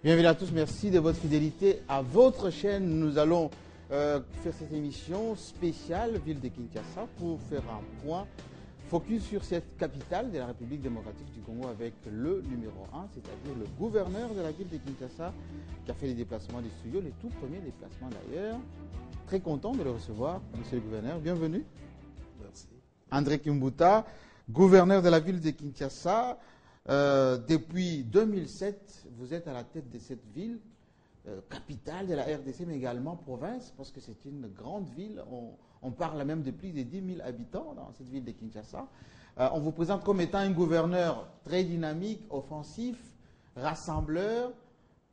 Bienvenue à tous, merci de votre fidélité à votre chaîne. Nous allons faire cette émission spéciale Ville de Kinshasa pour faire un point focus sur cette capitale de la République démocratique du Congo avec le numéro 1, c'est-à-dire le gouverneur de la ville de Kinshasa qui a fait les déplacements des studios, les tout premiers déplacements d'ailleurs. Très content de le recevoir, monsieur le gouverneur, bienvenue. Merci. André Kimbuta, gouverneur de la ville de Kinshasa. Depuis 2007, vous êtes à la tête de cette ville, capitale de la RDC, mais également province, parce que c'est une grande ville. On parle même de plus de 10 000 habitants dans cette ville de Kinshasa. On vous présente comme étant un gouverneur très dynamique, offensif, rassembleur,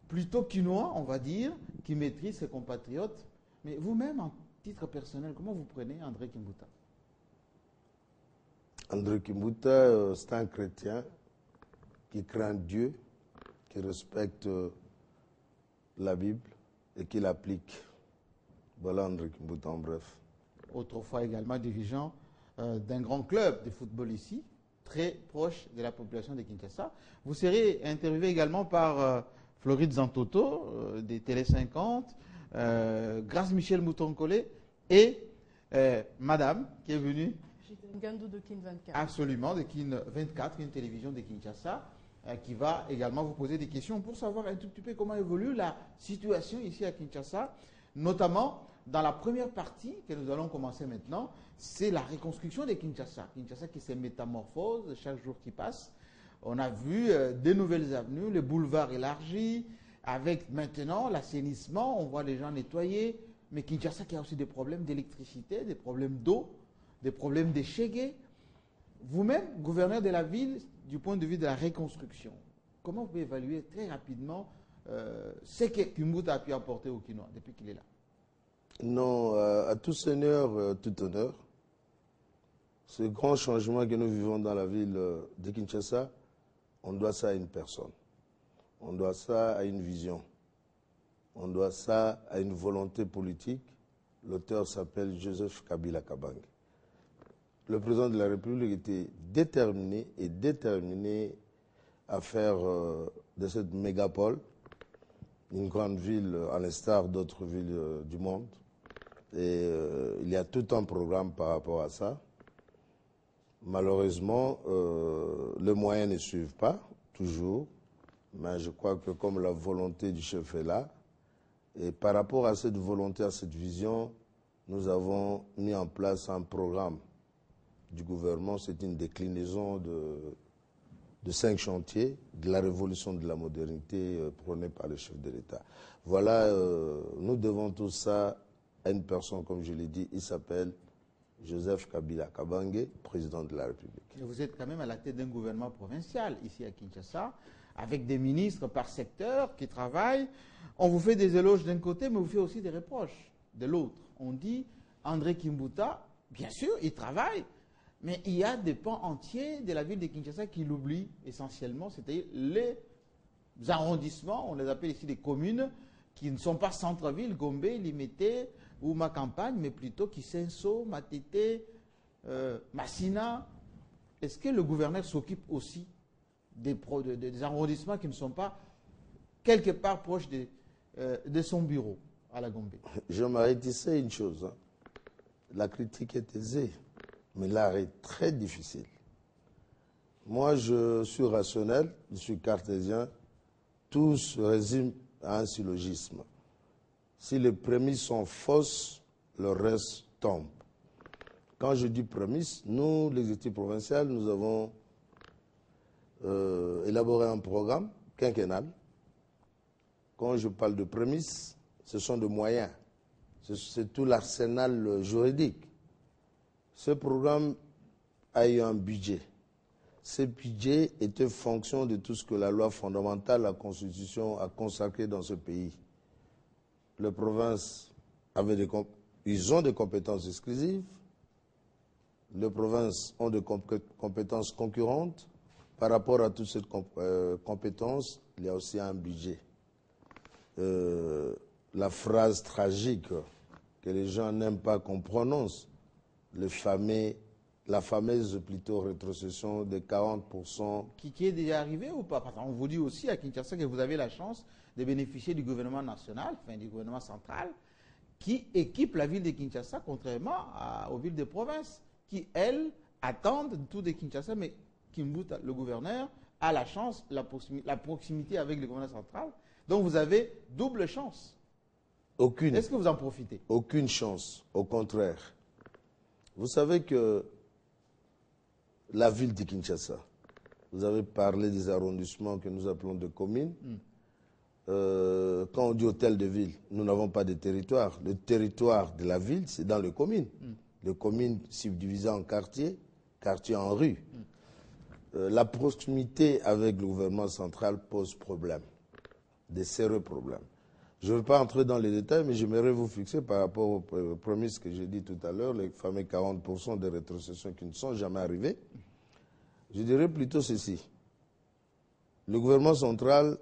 plutôt quinois, on va dire, qui maîtrise ses compatriotes. Mais vous-même, en titre personnel, comment vous prenez André Kimbuta? André Kimbuta, c'est un chrétien qui craint Dieu, qui respecte la Bible et qui l'applique. Voilà André Kimbuta en bref. Autrefois également dirigeant d'un grand club de football ici, très proche de la population de Kinshasa. Vous serez interviewé également par Floride Zantoto, des Télé 50, Grâce Michel Moutonkolé et Madame qui est venue. Ngandou de Kin 24. Absolument, de Kin 24, une télévision de Kinshasa, qui va également vous poser des questions pour savoir un tout petit peu comment évolue la situation ici à Kinshasa, notamment dans la première partie que nous allons commencer maintenant, c'est la reconstruction de Kinshasa. Kinshasa qui se métamorphose chaque jour qui passe. On a vu des nouvelles avenues, les boulevards élargis, avec maintenant l'assainissement, on voit les gens nettoyer, mais Kinshasa qui a aussi des problèmes d'électricité, des problèmes d'eau, des problèmes de Chégué. Vous-même, gouverneur de la ville, du point de vue de la reconstruction, comment vous pouvez évaluer très rapidement ce que Kimbuta a pu apporter au Kinois depuis qu'il est là? Non, à tout seigneur, tout honneur. Ce grand changement que nous vivons dans la ville de Kinshasa, on doit ça à une personne. On doit ça à une vision. On doit ça à une volonté politique. L'auteur s'appelle Joseph Kabila Kabange. Le président de la République était déterminé à faire de cette mégapole une grande ville à l'instar d'autres villes du monde. Et il y a tout un programme par rapport à ça. Malheureusement, les moyens ne suivent pas, toujours. Mais je crois que comme la volonté du chef est là, et par rapport à cette volonté, à cette vision, nous avons mis en place un programme du gouvernement. C'est une déclinaison de 5 chantiers de la révolution de la modernité prônée par le chef de l'État. Voilà, nous devons tout ça à une personne, comme je l'ai dit, il s'appelle Joseph Kabila Kabange, président de la République. Et vous êtes quand même à la tête d'un gouvernement provincial ici à Kinshasa, avec des ministres par secteur qui travaillent. On vous fait des éloges d'un côté, mais on vous fait aussi des reproches de l'autre. On dit André Kimbuta, bien sûr, il travaille, mais il y a des pans entiers de la ville de Kinshasa qui l'oublient essentiellement, c'est-à-dire les arrondissements, on les appelle ici des communes, qui ne sont pas centre-ville, Gombe, Limete ou ma campagne, mais plutôt Kisenso, Matete, Massina. Est-ce que le gouverneur s'occupe aussi des arrondissements qui ne sont pas quelque part proches de son bureau à la Gombe? Je m'arrête ici une chose. Hein. La critique est aisée, mais l'art est très difficile. Moi, je suis rationnel, je suis cartésien. Tout se résume à un syllogisme. Si les prémices sont fausses, le reste tombe. Quand je dis prémices, nous, l'exécutif provincial, nous avons élaboré un programme quinquennal. Quand je parle de prémices, ce sont des moyens. C'est tout l'arsenal juridique. Ce programme a eu un budget. Ce budget était fonction de tout ce que la loi fondamentale, la Constitution a consacré dans ce pays. Les provinces ils ont des compétences exclusives. Les provinces ont des compétences concurrentes. Par rapport à toutes ces compétences, il y a aussi un budget. La phrase tragique que les gens n'aiment pas qu'on prononce, la fameuse plutôt rétrocession de 40%. Qui est déjà arrivé ou pas? Parce qu'on vous dit aussi à Kinshasa que vous avez la chance de bénéficier du gouvernement national, enfin du gouvernement central, qui équipe la ville de Kinshasa, contrairement aux villes de province, qui, elles, attendent tout de Kinshasa, mais Kimbuta, le gouverneur, a la chance, la proximité avec le gouvernement central. Donc vous avez double chance. Aucune. Est-ce que vous en profitez? Aucune chance, au contraire. Vous savez que la ville de Kinshasa, vous avez parlé des arrondissements que nous appelons de communes. Quand on dit hôtel de ville, nous n'avons pas de territoire. Le territoire de la ville, c'est dans les communes. Les communes subdivisées en quartiers, quartiers en rues. La proximité avec le gouvernement central pose problème, des sérieux problèmes. Je ne veux pas entrer dans les détails, mais j'aimerais vous fixer par rapport aux promesses que j'ai dit tout à l'heure, les fameux 40% de rétrocession qui ne sont jamais arrivées. Je dirais plutôt ceci. Le gouvernement central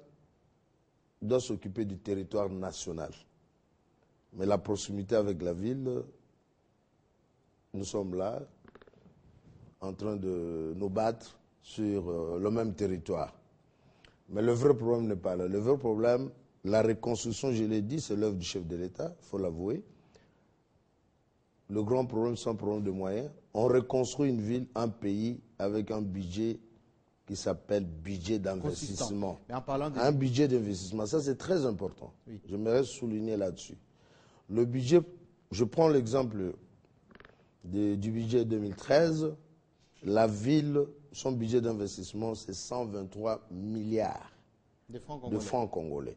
doit s'occuper du territoire national. Mais la proximité avec la ville, nous sommes là, en train de nous battre sur le même territoire. Mais le vrai problème n'est pas là. Le vrai problème, la reconstruction, je l'ai dit, c'est l'œuvre du chef de l'État, il faut l'avouer. Le grand problème, c'est un problème de moyens. On reconstruit une ville, un pays, avec un budget qui s'appelle budget d'investissement. Un budget d'investissement, ça c'est très important. Oui. J'aimerais souligner là-dessus. Le budget, je prends l'exemple du budget 2013, la ville, son budget d'investissement, c'est 123 milliards de francs congolais.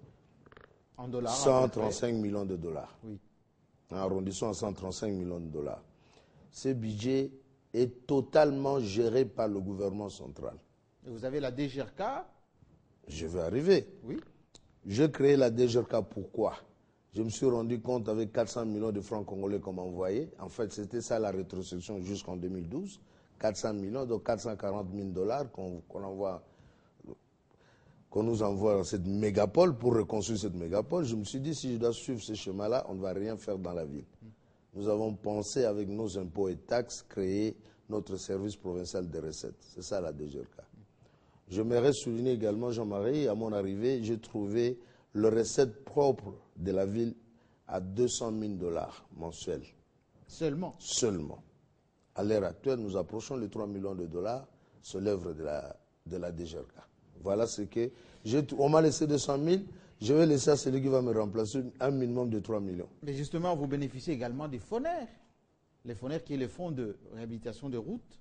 En dollars, 135 millions de dollars. Oui. En arrondissant à 135 millions de dollars. Ce budget est totalement géré par le gouvernement central. Et vous avez la DGRK? Je vais arriver. Oui. J'ai créé la DGRK, pourquoi? Je me suis rendu compte avec 400 millions de francs congolais qu'on m'envoyait. En fait, c'était ça la rétrocession jusqu'en 2012. 400 millions, donc 440 000 dollars qu'on nous envoie dans cette mégapole pour reconstruire cette mégapole. Je me suis dit, si je dois suivre ce chemin-là, on ne va rien faire dans la ville. Nous avons pensé, avec nos impôts et taxes, créer notre service provincial des recettes. C'est ça la DGRK. J'aimerais souligner également, Jean-Marie, à mon arrivée, j'ai trouvé le recette propre de la ville à 200 000 dollars mensuels. Seulement? Seulement. À l'heure actuelle, nous approchons les 3 millions de dollars sur l'œuvre de la DGRK. Voilà ce que... On m'a laissé 200 000, je vais laisser à celui qui va me remplacer un minimum de 3 millions. Mais justement, vous bénéficiez également des FONER. Les FONER qui est le fonds de réhabilitation de routes,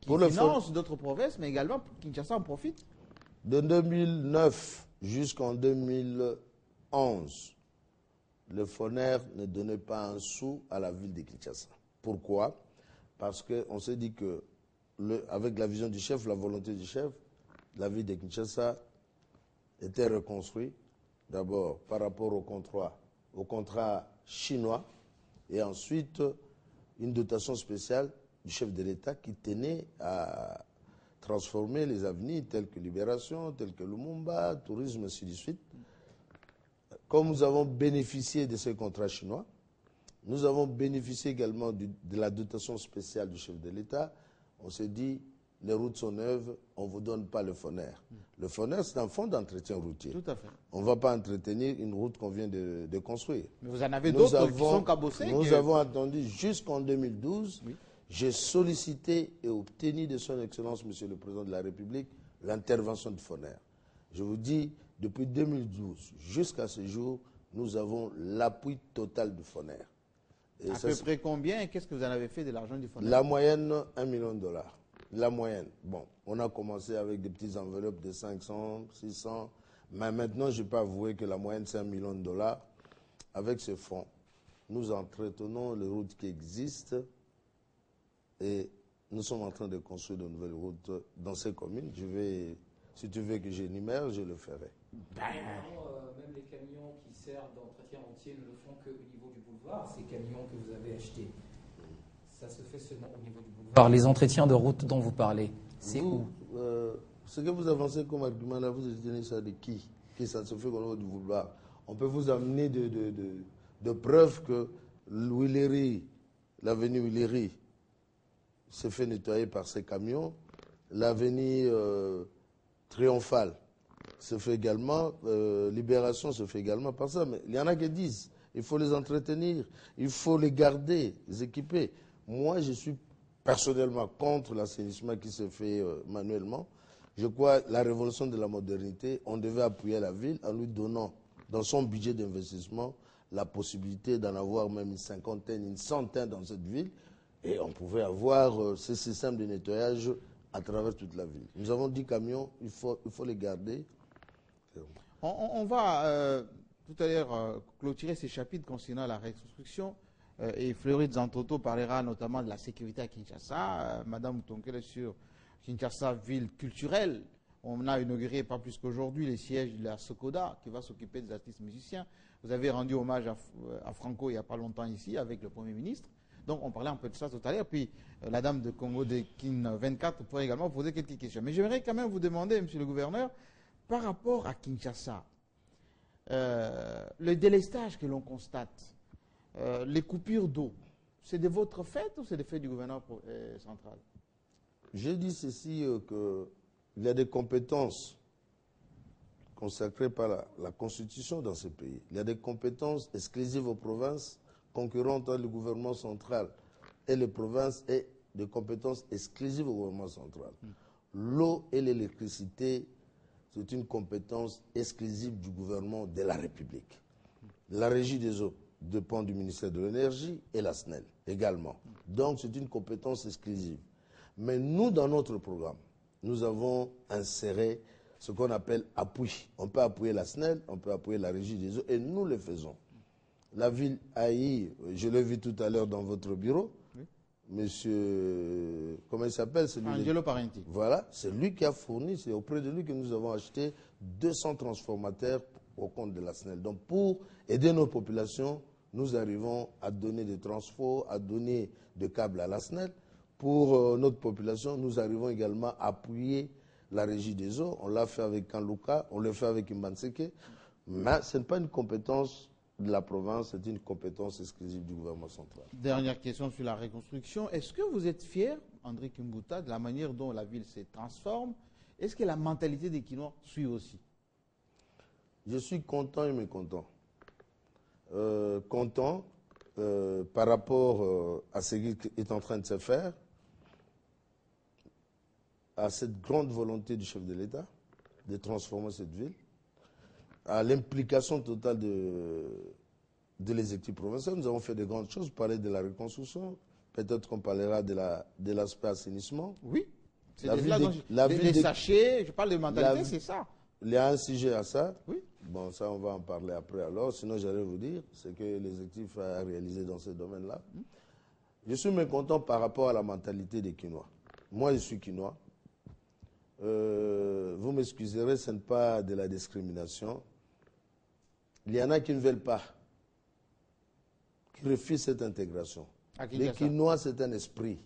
qui finance d'autres provinces, mais également Kinshasa en profite. De 2009 jusqu'en 2011, le FONER ne donnait pas un sou à la ville de Kinshasa. Pourquoi? Parce qu'on s'est dit que, avec la vision du chef, la volonté du chef, la ville de Kinshasa était reconstruite, d'abord par rapport au contrat chinois, et ensuite une dotation spéciale du chef de l'État qui tenait à transformer les avenirs tels que Libération, tels que Lumumba, Tourisme, ainsi de suite. Comme nous avons bénéficié de ce contrat chinois, nous avons bénéficié également de la dotation spéciale du chef de l'État. On s'est dit, les routes sont neuves, on ne vous donne pas le FONER. Le FONER, c'est un fonds d'entretien routier. Tout à fait. On ne va pas entretenir une route qu'on vient de construire. Mais vous en avez d'autres qui sont cabossés. Nous avons attendu jusqu'en 2012. Oui. J'ai sollicité et obtenu de son Excellence, Monsieur le Président de la République, l'intervention de FONER. Je vous dis, depuis 2012 jusqu'à ce jour, nous avons l'appui total du FONER. Et à peu près combien et qu'est-ce que vous en avez fait de l'argent du FONER? La moyenne, 1 million de dollars. La moyenne. Bon, on a commencé avec des petites enveloppes de 500, 600, mais maintenant, je peux avouer que la moyenne, c'est 1 million de dollars. avec ce fonds, nous entretenons les routes qui existent et nous sommes en train de construire de nouvelles routes dans ces communes. Si tu veux que j'énumère, je le ferai. Même les camions qui servent d'entretien routier ne le font qu'au niveau du boulevard, ces camions que vous avez achetés. Ça se fait seulement au niveau du boulevard. Les entretiens de route dont vous parlez, c'est où? Ce que vous avancez comme argument là, vous tenez ça de qui? Que ça se fait au niveau du boulevard. On peut vous amener de preuves que l'avenue Willery se fait nettoyer par ces camions. L'avenue Triomphale se fait également, Libération se fait également par ça. Mais il y en a qui disent, il faut les entretenir, il faut les garder, les équiper. Moi, je suis personnellement contre l'assainissement qui se fait manuellement. Je crois que la révolution de la modernité, on devait appuyer la ville en lui donnant, dans son budget d'investissement, la possibilité d'en avoir même une cinquantaine, une centaine dans cette ville. Et on pouvait avoir ce système de nettoyage à travers toute la ville. Nous avons 10 camions, il faut les garder. On va tout à l'heure clôturer ces chapitres concernant la reconstruction. Et Fleury Zantoto parlera notamment de la sécurité à Kinshasa. Madame Moutonkele sur Kinshasa, ville culturelle. On a inauguré, pas plus qu'aujourd'hui, les sièges de la Sokoda, qui va s'occuper des artistes musiciens. Vous avez rendu hommage à Franco il n'y a pas longtemps ici, avec le Premier ministre. Donc on parlait un peu de ça tout à l'heure. Puis la dame de Congo de Kin 24 pourrait également poser quelques questions. Mais j'aimerais quand même vous demander, monsieur le gouverneur, par rapport à Kinshasa, le délestage que l'on constate, les coupures d'eau, c'est de votre fait ou c'est des faits du gouverneur central? J'ai dit ceci, qu'il y a des compétences consacrées par la Constitution dans ce pays. Il y a des compétences exclusives aux provinces, concurrentes entre le gouvernement central et les provinces, et des compétences exclusives au gouvernement central. L'eau et l'électricité, c'est une compétence exclusive du gouvernement de la République. La régie des eaux dépend du ministère de l'Énergie et la SNEL également. Donc c'est une compétence exclusive. Mais nous, dans notre programme, nous avons inséré ce qu'on appelle appui. On peut appuyer la SNEL, on peut appuyer la régie des eaux, et nous le faisons. La ville Haï, je l'ai vu tout à l'heure dans votre bureau, oui. Monsieur, comment il s'appelle? Angelo Parenti. Voilà, c'est lui qui a fourni, c'est auprès de lui que nous avons acheté 200 transformateurs au compte de la SNEL. Donc pour aider nos populations, nous arrivons à donner des transports, à donner des câbles à la SNEL. Pour notre population, nous arrivons également à appuyer la régie des eaux. On l'a fait avec Kanluka, on le fait avec Imbanseke. Mais ce n'est pas une compétence de la province, c'est une compétence exclusive du gouvernement central. Dernière question sur la reconstruction. Est-ce que vous êtes fier, André Kimbuta, de la manière dont la ville se transforme? Est-ce que la mentalité des Kinois suit aussi? Je suis content et mécontent. Content par rapport à ce qui est en train de se faire, à cette grande volonté du chef de l'État de transformer cette ville, à l'implication totale de l'exécutif provincial. Nous avons fait de grandes choses, parler de la reconstruction, peut-être qu'on parlera de l'aspect assainissement. Oui, c'est les sachets, je parle de mentalité, c'est ça. Il y a un sujet à ça. Oui. Bon, ça, on va en parler après alors. Sinon, j'allais vous dire ce que l'exécutif a réalisé dans ce domaine-là. Je suis mécontent par rapport à la mentalité des Kinois. Moi, je suis Kinois. Vous m'excuserez, ce n'est pas de la discrimination. Il y en a qui ne veulent pas, qui refusent cette intégration. Les Kinois, c'est un esprit.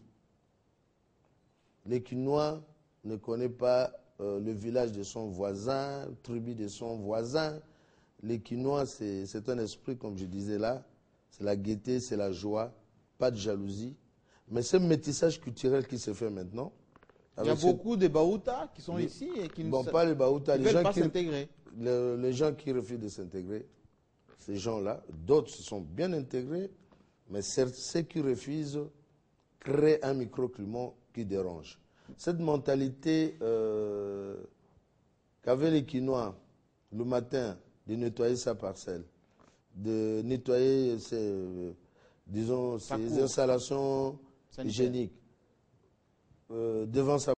Les Kinois ne connaissent pas le village de son voisin, tribu de son voisin. Les Kinois, c'est un esprit, comme je disais là, c'est la gaieté, c'est la joie, pas de jalousie. Mais ce métissage culturel qui se fait maintenant. Il y a beaucoup de Baouta qui sont ici et qui ne pas les Baouta, veulent pas s'intégrer. Les gens qui refusent de s'intégrer, ces gens-là, d'autres se sont bien intégrés, mais ceux qui refusent créent un microclimat qui dérange. Cette mentalité qu'avaient les Kinois le matin de nettoyer sa parcelle, de nettoyer ses installations hygiéniques devant sa